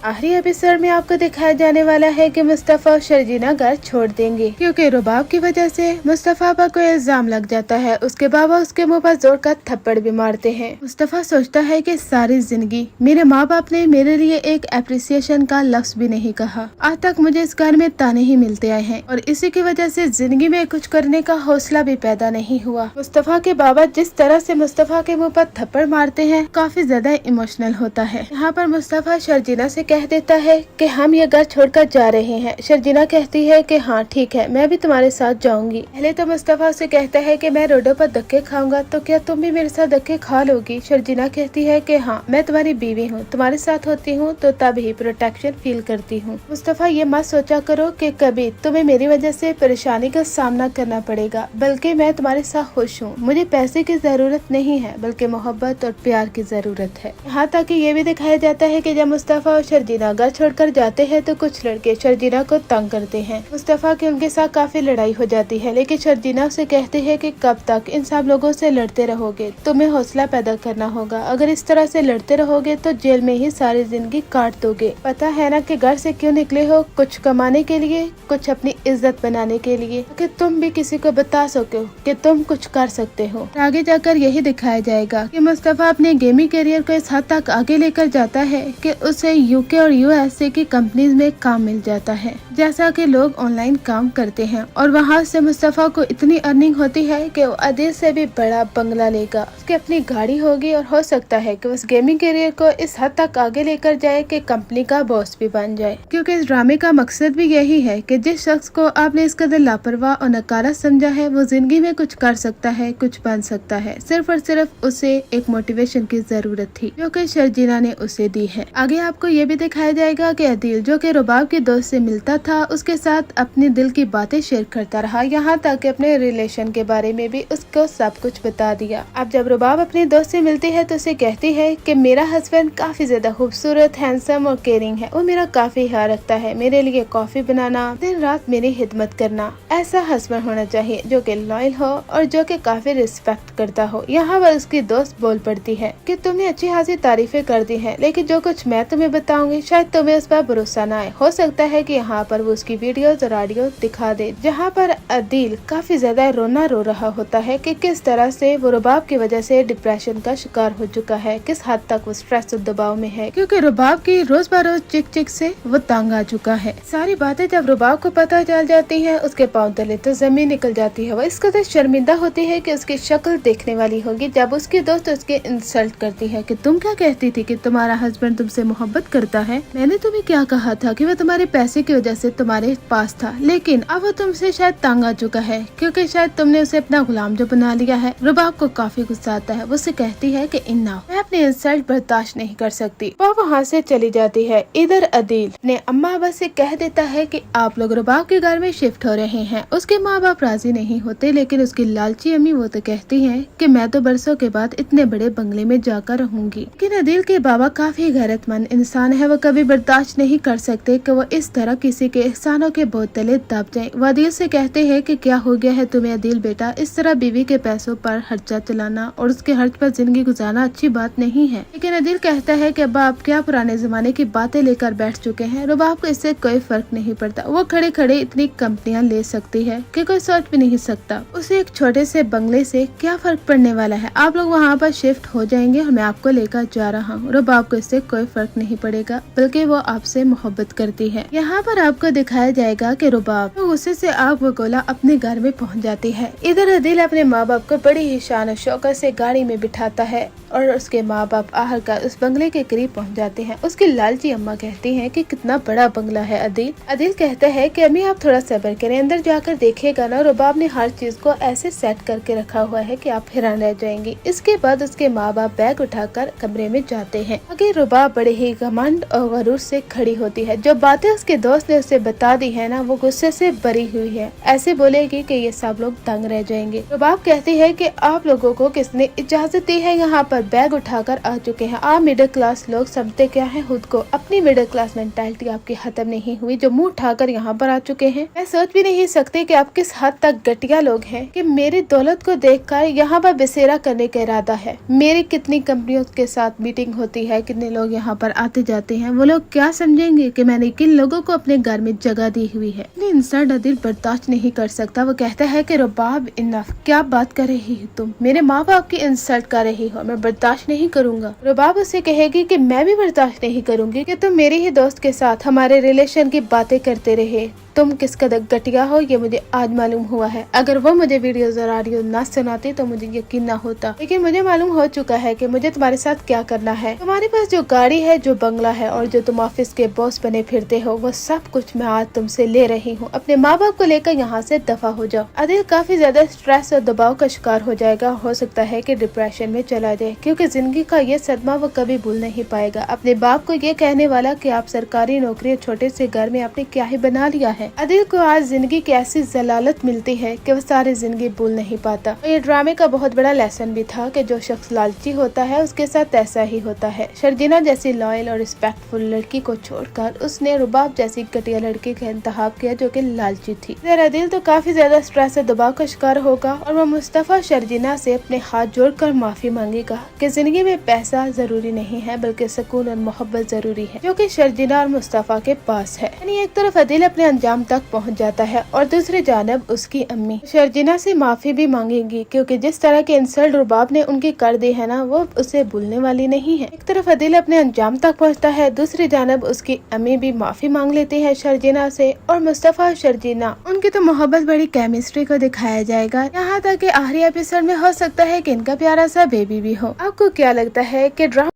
आखिरी एपिसोड में आपको दिखाया जाने वाला है कि मुस्तफा और शर्जीना घर छोड़ देंगे क्योंकि रुबाब की वजह से मुस्तफा पर कोई इल्जाम लग जाता है। उसके बाबा उसके मुंह पर जोर का थप्पड़ भी मारते हैं। मुस्तफा सोचता है कि सारी जिंदगी मेरे माँ बाप ने मेरे लिए एक अप्रिसिएशन का लफ्ज भी नहीं कहा। आज तक मुझे इस घर में ताने ही मिलते आए हैं और इसी की वजह से जिंदगी में कुछ करने का हौसला भी पैदा नहीं हुआ। मुस्तफा के बाबा जिस तरह से मुस्तफा के मुंह पर थप्पड़ मारते हैं काफी ज्यादा इमोशनल होता है। यहाँ पर मुस्तफा शर्जीना से कह देता है कि हम ये घर छोड़कर जा रहे हैं। शर्जीना कहती है कि हाँ ठीक है, मैं भी तुम्हारे साथ जाऊंगी। पहले तो मुस्तफा से कहता है कि मैं रोडों पर धक्के खाऊंगा तो क्या तुम भी मेरे साथ धक्के खा लोगी। शर्जीना कहती है कि हाँ, मैं तुम्हारी बीवी हूँ, तुम्हारे साथ होती हूँ तो तब ही प्रोटेक्शन फील करती हूँ। मुस्तफा ये मत सोचा करो कि कभी तुम्हें मेरी वजह से परेशानी का सामना करना पड़ेगा, बल्कि मैं तुम्हारे साथ खुश हूँ। मुझे पैसे की जरूरत नहीं है बल्कि मोहब्बत और प्यार की जरूरत है। यहाँ तक कि ये भी दिखाया जाता है कि जब मुस्तफा और शर्जीना घर छोड़कर जाते हैं तो कुछ लड़के शर्जीना को तंग करते हैं। मुस्तफा की उनके साथ काफी लड़ाई हो जाती है, लेकिन शर्जीना उसे कहते हैं कि कब तक इन सब लोगों से लड़ते रहोगे, तुम्हें हौसला पैदा करना होगा। अगर इस तरह से लड़ते रहोगे तो जेल में ही सारी जिंदगी काट दोगे। पता है ना कि घर से क्यों निकले हो, कुछ कमाने के लिए, कुछ अपनी इज्जत बनाने के लिए, कि तुम भी किसी को बता सको कि तुम कुछ कर सकते हो। आगे जाकर यही दिखाया जाएगा कि मुस्तफा अपने गेमिंग करियर को इस हद तक आगे लेकर जाता है कि उसे यूके और यूएसए की कंपनीज में काम मिल जाता है। जैसा कि लोग ऑनलाइन काम करते हैं और वहाँ से मुस्तफा को इतनी अर्निंग होती है कि वो आदिल से भी बड़ा बंगला लेगा, उसकी अपनी गाड़ी होगी और हो सकता है कि उस गेमिंग करियर को इस हद तक आगे लेकर जाए कि कंपनी का बॉस भी बन जाए। क्योंकि इस ड्रामे का मकसद भी यही है कि जिस शख्स को आपने इस कदर लापरवाह और नकारा समझा है वो जिंदगी में कुछ कर सकता है, कुछ बन सकता है। सिर्फ और सिर्फ उसे एक मोटिवेशन की जरूरत थी जो कि शर्जीना ने उसे दी है। आगे आपको ये भी दिखाया जाएगा कि अदील जो कि रुबाब के दोस्त से मिलता था उसके साथ अपने दिल की बातें शेयर करता रहा, यहाँ तक कि अपने रिलेशन के बारे में भी उसको सब कुछ बता दिया। अब जब रुबाब अपने दोस्त से मिलती है तो उसे कहती है कि मेरा हस्बैंड काफी ज्यादा खूबसूरत, हैंडसम और केयरिंग है। वो मेरा काफी ख्याल रखता है, मेरे लिए कॉफी बनाना, दिन रात मेरी खिदमत करना। ऐसा हस्बैंड होना चाहिए जो कि लॉयल हो और जो कि काफी रिस्पेक्ट करता हो। यहाँ पर उसकी दोस्त बोल पड़ती है कि तुमने अच्छी खासी तारीफें कर दी है, लेकिन जो कुछ मैं तुम्हें बताऊंगी शायद तुम्हें उस पर भरोसा ना आए। हो सकता है कि यहाँ पर वो उसकी वीडियोस और ऑडियो दिखा दे जहाँ पर अदील काफी ज्यादा रोना रो रहा होता है कि किस तरह से वो रुबाब की वजह से डिप्रेशन का शिकार हो चुका है, किस हद तक वो स्ट्रेस और दबाव में है क्योंकि रुबाब की रोज बरोज चिक चिक से वो तंग आ चुका है। सारी बातें जब रुबाब को पता चल जाती है उसके पाँव तले तो जमीन निकल जाती है। वो इस कदर शर्मिंदा होती है कि उसकी शक्ल देखने वाली होगी जब उसकी दोस्त उसके इंसल्ट करती है कि तुम क्या कहती थी कि तुम्हारा हस्बैंड तुमसे मोहब्बत करता है, मैंने तुम्हें क्या कहा था कि वो तुम्हारे पैसे की वजह से तुम्हारे पास था, लेकिन अब वो तुमसे शायद तंग आ चुका है क्योंकि शायद तुमने उसे अपना गुलाम जो बना लिया है। रुबाब को काफी गुस्सा आता है, वो उसे कहती है कि इन्ना मैं अपनी इंसल्ट बर्दाश्त नहीं कर सकती। वो वहाँ से चली जाती है। इधर अदील ने अम्मा अब्बा से कह देता है कि आप लोग रुबाब के घर में शिफ्ट हो रहे हैं। उसके माँ बाप राजी नहीं होते, लेकिन उसकी लालची अम्मी वो तो कहती है कि मैं तो बरसों के बाद इतने बड़े बंगले में जाकर रहूंगी। लेकिन अदील के बाबा काफी गैरतमंद इंसान है, वो कभी बर्दाश्त नहीं कर सकते कि वो इस तरह किसी के एहसानों के बोझ तले दब जाए। वो अदील से कहते हैं कि क्या हो गया है तुम्हें अदील बेटा, इस तरह बीवी के पैसों पर खर्चा चलाना और उसके खर्च पर जिंदगी गुजारना अच्छी बात नहीं है। लेकिन अदील कहता है कि अब आप क्या पुराने जमाने की बातें लेकर बैठ चुके हैं। रुबाब को इससे कोई फर्क नहीं पड़ता, वो खड़े खड़े इतनी कंपनियां ले सकती है कि कोई सोच भी नहीं सकता। उसे एक छोटे से बंगले से क्या फर्क पड़ने वाला है, आप लोग वहाँ पर शिफ्ट हो जाएंगे और मैं आपको लेकर जा रहा हूँ। रुबाब को इससे कोई फर्क नहीं पड़ेगा, बल्कि वो आपसे मोहब्बत करती है। यहाँ पर आपको दिखाया जाएगा कि रुबाब गुस्से से आग बगोला अपने घर में पहुँच जाती है। इधर अदील अपने माँ बाप को बड़ी ही शान और शौकत से गाड़ी में बिठाता है और उसके माँ बाप आखिरकार उस बंगले के करीब पहुँच जाते हैं। उसकी लालची अम्मा कहती है कि कितना बड़ा बंगला है अदील। अदील कहता है कि अम्मी आप थोड़ा सब्र करें, अंदर जाकर देखिएगा ना, रुबाब ने हर चीज को ऐसे सेट करके रखा हुआ है कि आप हैरान रह जाएंगे। इसके बाद उसके माँ बाप बैग उठाकर कमरे में जाते हैं। आगे रुबाब बड़े ही घमंड और गरूर से खड़ी होती है। जो बातें उसके दोस्त ने उसे बता दी है ना, वो गुस्से से भरी हुई है, ऐसे बोलेगी कि ये सब लोग तंग रह जाएंगे। रुबाब कहती है कि आप लोगों को किसने इजाजत दी है यहाँ पर बैग उठाकर आ चुके हैं। आप मिडिल क्लास लोग समझते क्या है खुद को, अपनी मिडिल क्लास मेंटालिटी आपकी खत्म नहीं हुई जो मुंह उठाकर यहाँ पर आ चुके हैं। मैं सोच भी नहीं सकती कि आप किस हद तक घटिया लोग हैं कि मेरी दौलत को देखकर यहाँ पर बसेरा करने का इरादा है। मेरी कितनी कंपनियों के साथ मीटिंग होती है, कितने लोग यहाँ पर आते जाते हैं, वो लोग क्या समझेंगे कि मैंने किन लोगों को अपने घर में जगह दी हुई है। इंसल्ट अदिल बर्दाश्त नहीं कर सकता। वो कहता है कि रुबाब इनफ, क्या बात कर रही हो तुम, मेरे माँ बाप की इंसल्ट कर रही हो, मैं बर्दाश्त नहीं करूँगा। रुबाब उसे कहेगी कि मैं भी बर्दाश्त नहीं करूँगी कि तुम मेरी ही दोस्त के साथ हमारे रिलेशन की बातें करते रहे। तुम किस कदर घटिया हो ये मुझे आज मालूम हुआ है। अगर वो मुझे वीडियोस और ऑडियो ना सुनाती तो मुझे यकीन ना होता, लेकिन मुझे मालूम हो चुका है कि मुझे तुम्हारे साथ क्या करना है। तुम्हारे पास जो गाड़ी है, जो बंगला है और जो तुम ऑफिस के बॉस बने फिरते हो, वो सब कुछ मैं आज तुमसे ले रही हूँ। अपने माँ बाप को लेकर यहाँ से दफा हो जाओ। अदिल काफी ज्यादा स्ट्रेस और दबाव का शिकार हो जाएगा। हो सकता है कि डिप्रेशन में चला जाए, क्योंकि जिंदगी का ये सदमा वो कभी भूल नहीं पाएगा। अपने बाप को ये कहने वाला कि आप सरकारी नौकरी छोटे से घर में आपने क्या ही बना लिया है। अदिल को आज जिंदगी की ऐसी जलालत मिलती है कि वो सारी जिंदगी भूल नहीं पाता। और ये ड्रामे का बहुत बड़ा लेसन भी था कि जो शख्स लालची होता है उसके साथ ऐसा ही होता है। शर्जीना जैसी लॉयल और रिस्पेक्टफुल लड़की को छोड़कर उसने रुबाब जैसी घटिया लड़की का इंतखाब किया जो कि लालची थी। अदिल तो काफी ज्यादा स्ट्रेस और दबाव का शिकार होगा और वो मुस्तफा शर्जीना से अपने हाथ जोड़कर माफी मांगेगा कि जिंदगी में पैसा जरूरी नहीं है बल्कि सुकून और मोहब्बत जरूरी है, जो कि शर्जीना और मुस्तफा के पास है। यानी एक तरफ अदिल अपने अंजाम तक पहुंच जाता है और दूसरी जानब उसकी अम्मी शर्जीना से माफी भी मांगेगी, क्योंकि जिस तरह के इंसल्ट रुबाब ने उनकी कर दी है ना, वो उसे भूलने वाली नहीं है। एक तरफ अदिल अपने अंजाम तक पहुंचता है, दूसरी जानब उसकी अम्मी भी माफी मांग लेती है शर्जीना से। और मुस्तफा और शर्जीना उनकी तो मोहब्बत बड़ी केमिस्ट्री को दिखाया जाएगा, यहाँ तक कि आखिरी एपिसोड में हो सकता है कि इनका प्यारा सा बेबी भी हो। आपको क्या लगता है कि ड्रामा